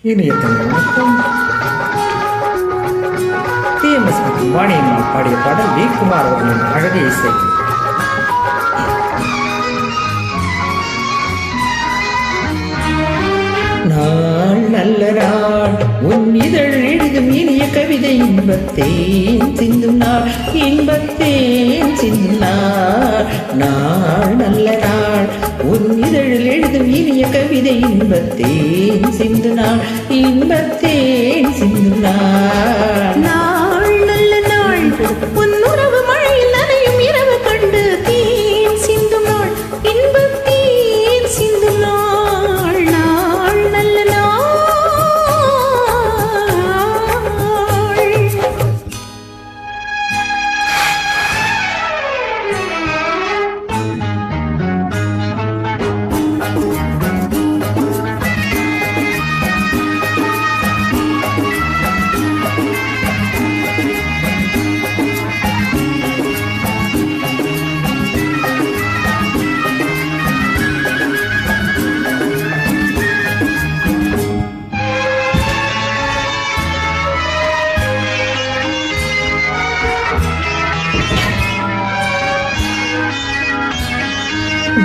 இனிய தமிழ் டிஎம்எஸ் மற்றும் வாணியம்மாள் பாடிய பாடல் வி குமார் அவர்களின் அழகிய இசை. நாள் நல்ல நாள் உன் இதழ் எழுதும் இனிய கவிதை இன்பத்தேன் சிந்தும் நாள் இன்பத்தேன் சிந்தும் நாள். நாள் நல்ல நாள் உன் இதழில் எழுதும் இனிய கவிதை இன்பத்தேன் சிந்து நாள் இன்பத்தேன் சிந்தும் நாள். நாள் நல்ல நாள் உன் உறவு மழையில் நனையும் இரவு கண்டு தேன் சிந்தும் நாள் இன்பத்தேன் சிந்தும் நாள். நாள் நல்ல நாள்.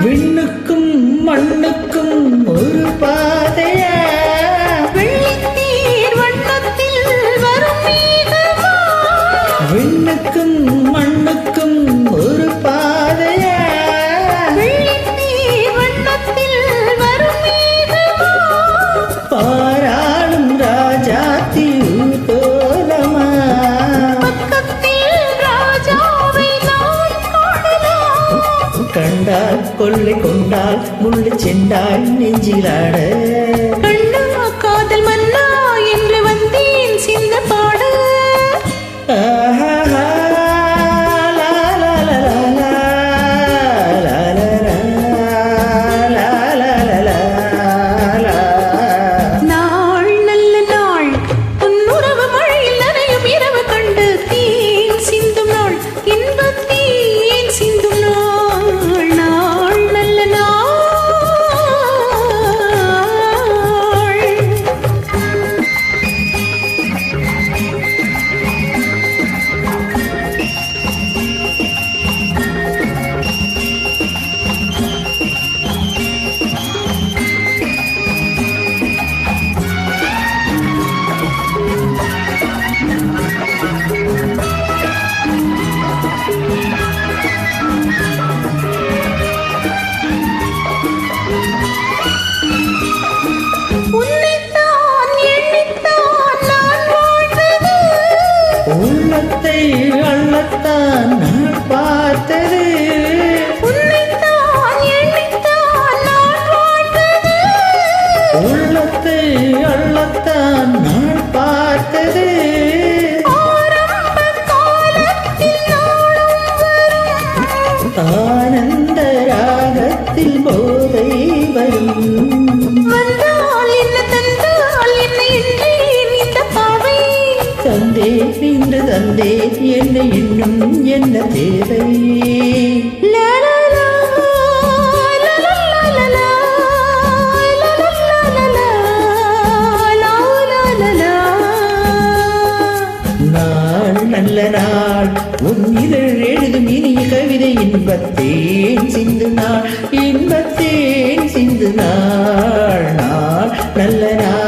விண்ணுக்கும் மண்ணுக்கும் ஒரு பாதையா வெள்ளித்தேர் வண்ணத்தில் வரும் மேகமா. விண்ணுக்கும் மண்ணுக்கும் ஒரு பாதையா வெள்ளித்தேர் வண்ணத்தில் வரும் மேகமா. பாராளும் ராஜாத்தி தோலமா பக்கத்தில் ராஜாவை நாம் காணலாம். கண்டால் கொள்ளை கொண்டால் முள்ளு செண்டால் நெஞ்சிலாட கண்ணா காதல் மன்னா என்று வந்தேன் சின்ன பாட. நாள் நல்ல நாள் உன் உறவு மழையில் நனையும் இரவு கண்டு தேன் சிந்தும் நாள் இன்பத்தேன் சிந்தும் நாள். நாள் நல்ல நாள். உன்னைத்தான் எண்ணித்தான் நான் வாழ்ந்தது. உள்ளத்தை அள்ளத்தான் நான் பார்த்தது. உன்னைத்தான் எண்ணித்தான் நான் வாழ்ந்தது. உள்ளத்தை அள்ளத்தான் நான் பார்த்தது. ஆரம்ப காலத்தில் நாளும் வரும். ஆனந்த ராகத்தில் போதை வரும். வந்தால் என்ன தந்தால் என்ன என்றேன் இந்த பாவை. தந்தேன் இன்று தந்தேன் என்ன இன்னும் என்ன தேவை. லா லா லா, லா லா லா லா, லா லா லா லா, லா லா லா. நாள் நல்ல நாள் உன் இதழ் எழுதும் இனிய கவிதை இன்பத்தேன் சிந்து நாள் இன்பத்தேன் சிந்து நாள். நாள் நல்ல நாள்.